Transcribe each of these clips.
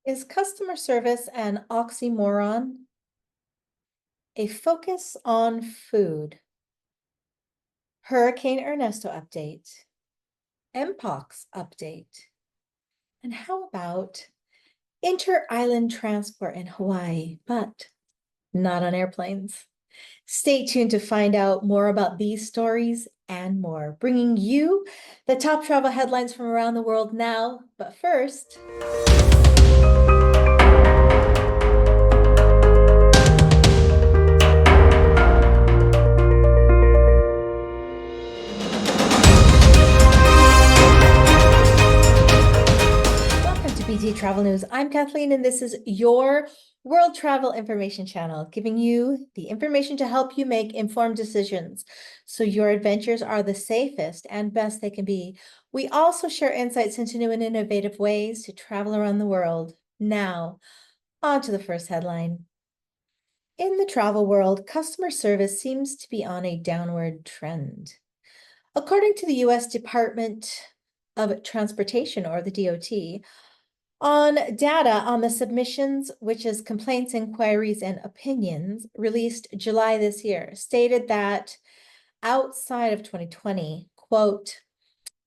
Is customer service an oxymoron? A focus on food. Hurricane Ernesto update. Mpox update. And how about inter-island transport in Hawaii, but not on airplanes? Stay tuned to find out more about these stories and more, bringing you the top travel headlines from around the world now. But first, welcome to BTTravel News. I'm Kathleen, and this is your World Travel Information Channel, giving you the information to help you make informed decisions so your adventures are the safest and best they can be. We also share insights into new and innovative ways to travel around the world. Now, on to the first headline. In the travel world, customer service seems to be on a downward trend. According to the U.S. Department of Transportation, or the DOT, on data on the submissions, which is complaints, inquiries, and opinions, released July this year, stated that outside of 2020, quote,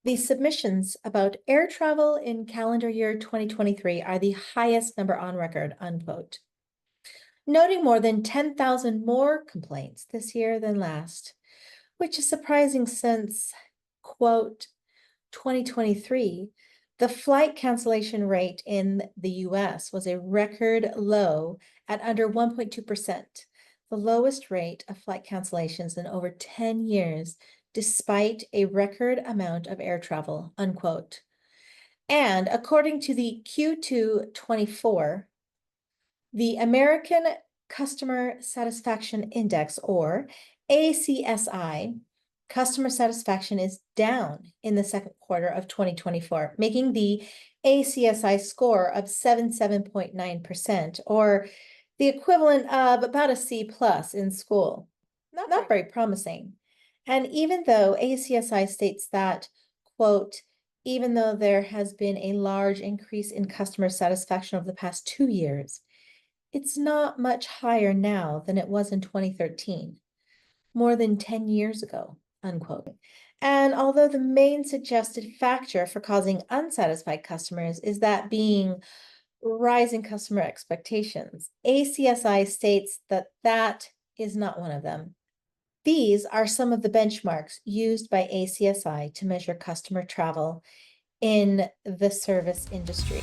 the submissions about air travel in calendar year 2023 are the highest number on record, unquote. Noting more than 10,000 more complaints this year than last, which is surprising since, quote, 2023, the flight cancellation rate in the US was a record low at under 1.2%, the lowest rate of flight cancellations in over 10 years, despite a record amount of air travel, unquote. And according to the Q2 24, the American Customer Satisfaction Index, or ACSI, customer satisfaction is down in the second quarter of 2024, making the ACSI score of 77.9%, or the equivalent of about a C plus in school. Not very promising. And even though ACSI states that, quote, even though there has been a large increase in customer satisfaction over the past 2 years, it's not much higher now than it was in 2013, more than 10 years ago, unquote. And although the main suggested factor for causing unsatisfied customers is that being rising customer expectations, ACSI states that that is not one of them. These are some of the benchmarks used by ACSI to measure customer travel in the service industry.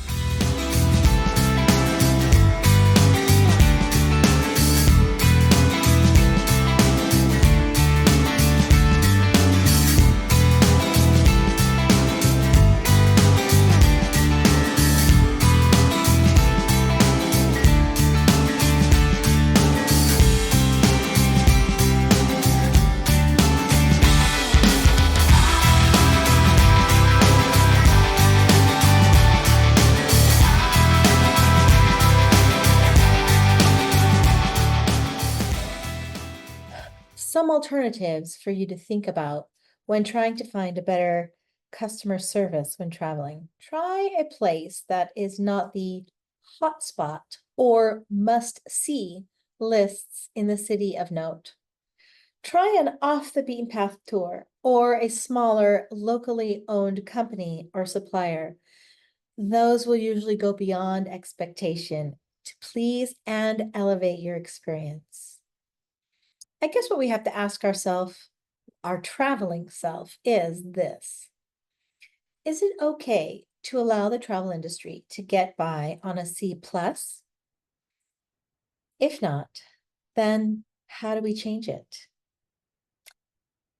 Some alternatives for you to think about when trying to find a better customer service when traveling. Try a place that is not the hotspot or must-see lists in the city of note. Try an off-the-beaten-path tour or a smaller, locally owned company or supplier. Those will usually go beyond expectation to please and elevate your experience. I guess what we have to ask ourselves, our traveling self, is this. Is it okay to allow the travel industry to get by on a C plus? If not, then how do we change it?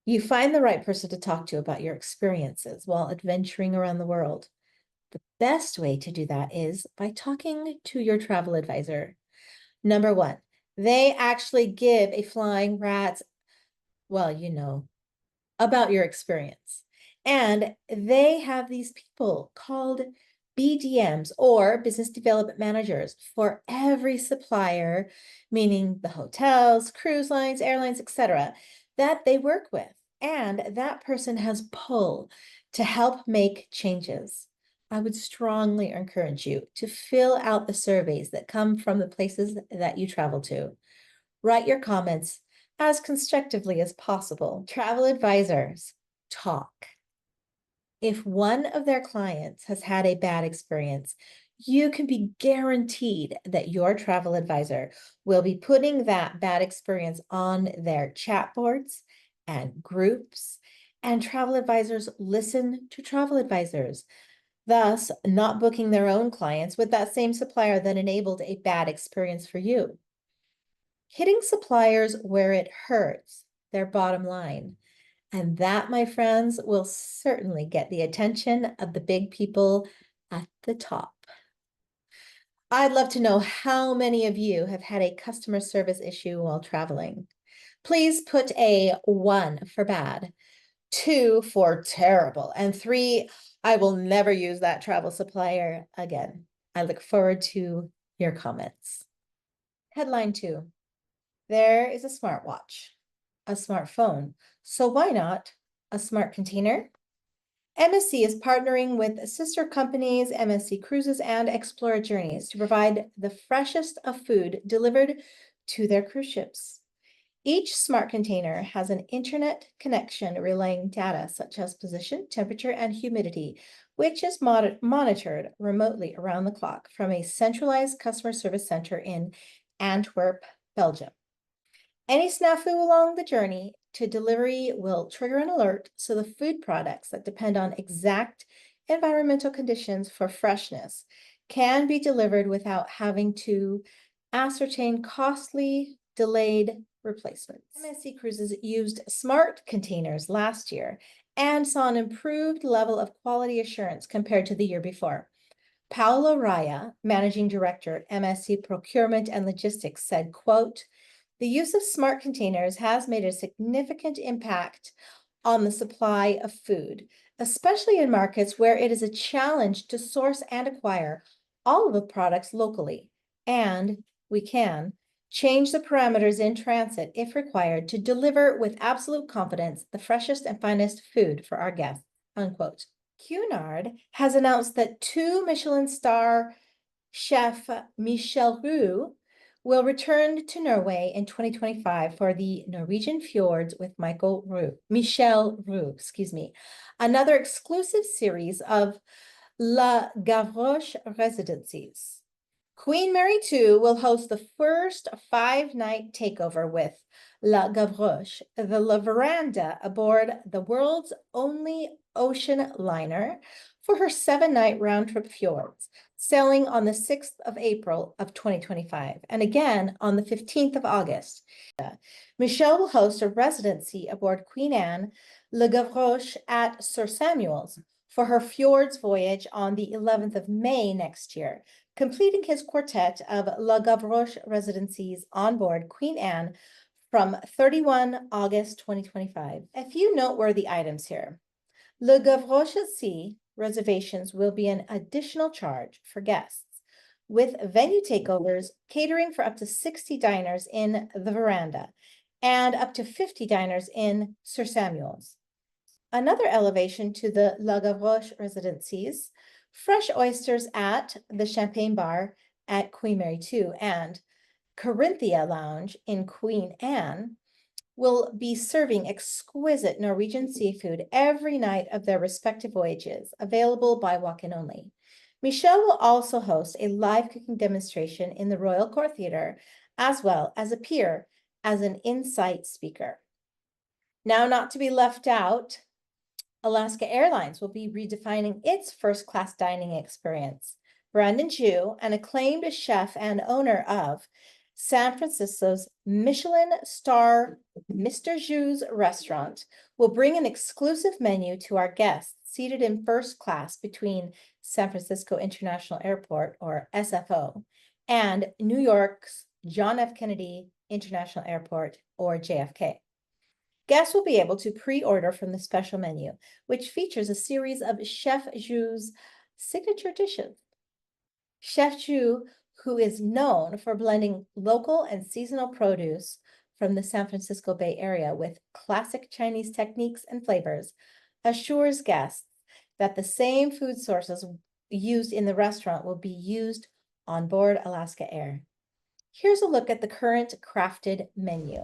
You find the right person to talk to about your experiences while adventuring around the world. The best way to do that is by talking to your travel advisor. Number one, they actually give a flying rat's, well, you know, about your experience. And they have these people called BDMs, or business development managers, for every supplier, meaning the hotels, cruise lines, airlines, etc., that they work with. And that person has pull to help make changes. I would strongly encourage you to fill out the surveys that come from the places that you travel to. Write your comments as constructively as possible. Travel advisors talk. If one of their clients has had a bad experience, you can be guaranteed that your travel advisor will be putting that bad experience on their chat boards and groups, and travel advisors listen to travel advisors, thus not booking their own clients with that same supplier that enabled a bad experience for you. Hitting suppliers where it hurts, their bottom line. And that, my friends, will certainly get the attention of the big people at the top. I'd love to know how many of you have had a customer service issue while traveling. Please put a 1 for bad, 2 for terrible, and 3, I will never use that travel supplier again. I look forward to your comments. Headline 2. There is a smartwatch, a smartphone. So why not a smart container? MSC is partnering with sister companies MSC Cruises and Explora Journeys to provide the freshest of food delivered to their cruise ships. Each smart container has an internet connection relaying data such as position, temperature, and humidity, which is monitored remotely around the clock from a centralized customer service center in Antwerp, Belgium. Any snafu along the journey to delivery will trigger an alert, so the food products that depend on exact environmental conditions for freshness can be delivered without having to ascertain costly, delayed replacements. MSC Cruises used smart containers last year and saw an improved level of quality assurance compared to the year before. Paolo Raya, managing director at MSC Procurement and Logistics, said, quote, "The use of smart containers has made a significant impact on the supply of food, especially in markets where it is a challenge to source and acquire all of the products locally, and we can change the parameters in transit if required to deliver with absolute confidence the freshest and finest food for our guests," unquote. Cunard has announced that 2 Michelin star chef Michel Roux will return to Norway in 2025 for the Norwegian Fjords with Michel Roux, another exclusive series of La Gavroche residencies. Queen Mary 2 will host the first 5-night takeover with La Gavroche, the La Veranda aboard the world's only ocean liner for her 7-night round-trip fjords, sailing on the 6th of April of 2025, and again on the 15th of August. Michel will host a residency aboard Queen Anne Le Gavroche at Sir Samuel's for her fjords voyage on the 11th of May next year, completing his quartet of La Gavroche residencies on board Queen Anne from 31 August 2025. A few noteworthy items here. Le Gavroche at Sea reservations will be an additional charge for guests, with venue takeovers catering for up to 60 diners in the Veranda and up to 50 diners in Sir Samuel's. Another elevation to the La Gavroche residencies, fresh oysters at the Champagne Bar at Queen Mary 2 and Corinthia Lounge in Queen Anne will be serving exquisite Norwegian seafood every night of their respective voyages, available by walk-in only. Michel will also host a live cooking demonstration in the Royal Court Theatre, as well as appear as an insight speaker. Now, not to be left out, Alaska Airlines will be redefining its first-class dining experience. Brandon Jew, an acclaimed chef and owner of San Francisco's Michelin star Mr. Jou's restaurant, will bring an exclusive menu to our guests seated in first class between San Francisco International Airport, or SFO, and New York's John F. Kennedy International Airport, or JFK. Guests will be able to pre-order from the special menu, which features a series of Chef Jou's signature dishes. Chef Jou, who is known for blending local and seasonal produce from the San Francisco Bay Area with classic Chinese techniques and flavors, assures guests that the same food sources used in the restaurant will be used on board Alaska Air. Here's a look at the current crafted menu.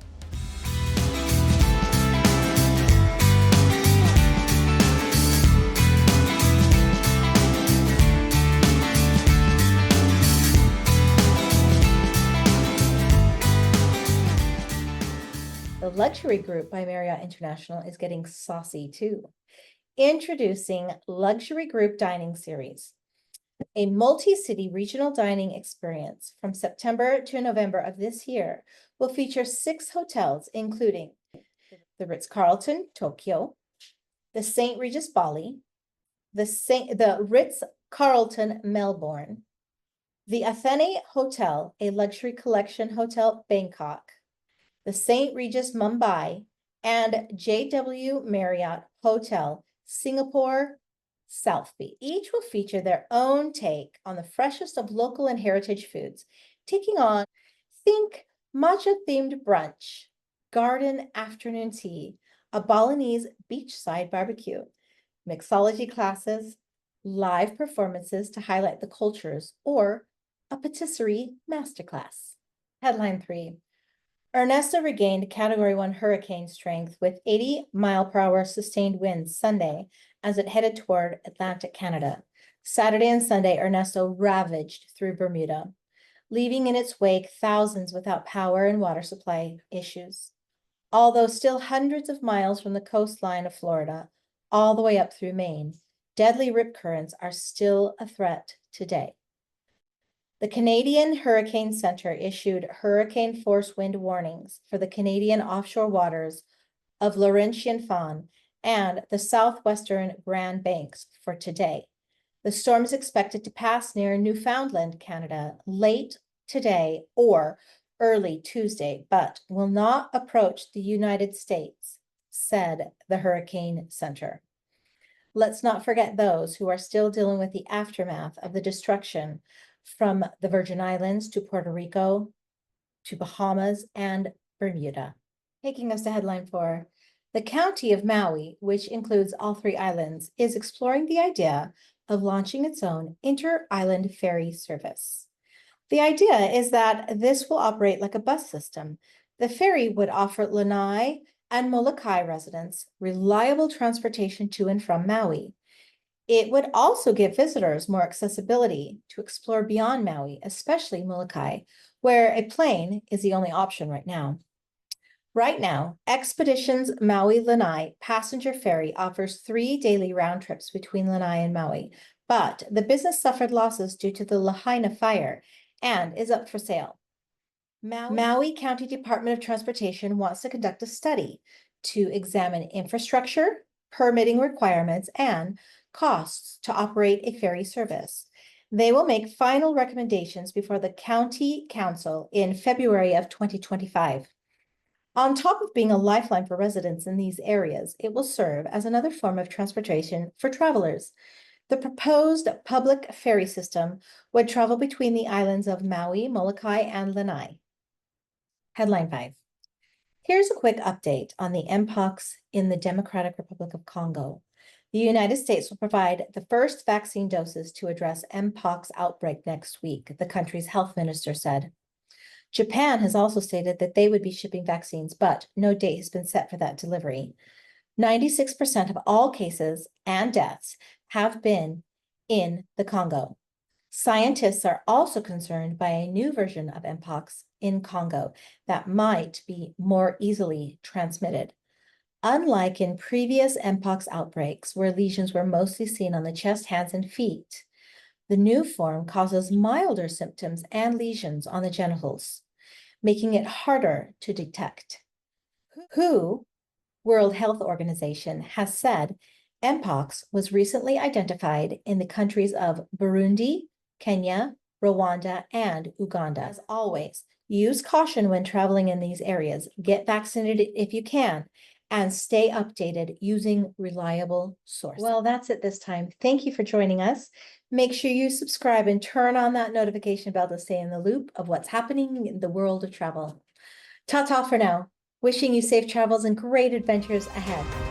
The luxury group by Marriott International is getting saucy too. Introducing Luxury Group Dining Series, a multi-city regional dining experience from September to November of this year will feature 6 hotels, including the Ritz-Carlton, Tokyo, the St. Regis Bali, the Ritz-Carlton, Melbourne, the Athene Hotel, a luxury collection hotel, Bangkok, the St. Regis Mumbai, and JW Marriott Hotel, Singapore, South Beach. Each will feature their own take on the freshest of local and heritage foods, taking on, think matcha-themed brunch, garden afternoon tea, a Balinese beachside barbecue, mixology classes, live performances to highlight the cultures, or a patisserie masterclass. Headline 3. Ernesto regained Category 1 hurricane strength with 80-mile-per-hour sustained winds Sunday as it headed toward Atlantic Canada. Saturday and Sunday, Ernesto ravaged through Bermuda, leaving in its wake thousands without power and water supply issues. Although still hundreds of miles from the coastline of Florida, all the way up through Maine, deadly rip currents are still a threat today. The Canadian Hurricane Center issued hurricane force wind warnings for the Canadian offshore waters of Laurentian Fan and the southwestern Grand Banks for today. The storm is expected to pass near Newfoundland, Canada, late today or early Tuesday, but will not approach the United States, said the Hurricane Center. Let's not forget those who are still dealing with the aftermath of the destruction from the Virgin Islands to Puerto Rico to Bahamas and Bermuda. Taking us to headline 4. The county of Maui, which includes all 3 islands, is exploring the idea of launching its own inter-island ferry service. The idea is that this will operate like a bus system. The ferry would offer Lanai and Molokai residents reliable transportation to and from Maui. It would also give visitors more accessibility to explore beyond Maui, especially Molokai, where a plane is the only option right now. Right now, Expeditions Maui Lanai passenger ferry offers 3 daily round trips between Lanai and Maui, but the business suffered losses due to the Lahaina fire and is up for sale. Maui County Department of Transportation wants to conduct a study to examine infrastructure, permitting requirements, and costs to operate a ferry service. They will make final recommendations before the County Council in February of 2025. On top of being a lifeline for residents in these areas, it will serve as another form of transportation for travelers. The proposed public ferry system would travel between the islands of Maui, Molokai, and Lanai. Headline 5. Here's a quick update on the Mpox in the Democratic Republic of Congo. The United States will provide the first vaccine doses to address Mpox outbreak next week, the country's health minister said. Japan has also stated that they would be shipping vaccines, but no date has been set for that delivery. 96% of all cases and deaths have been in the Congo. Scientists are also concerned by a new version of Mpox in Congo that might be more easily transmitted. Unlike in previous Mpox outbreaks, where lesions were mostly seen on the chest, hands, and feet, the new form causes milder symptoms and lesions on the genitals, making it harder to detect. WHO, World Health Organization, has said Mpox was recently identified in the countries of Burundi, Kenya, Rwanda, and Uganda. As always, use caution when traveling in these areas. Get vaccinated if you can, and stay updated using reliable sources. Well, that's it this time. Thank you for joining us. Make sure you subscribe and turn on that notification bell to stay in the loop of what's happening in the world of travel. Ta-ta for now. Wishing you safe travels and great adventures ahead.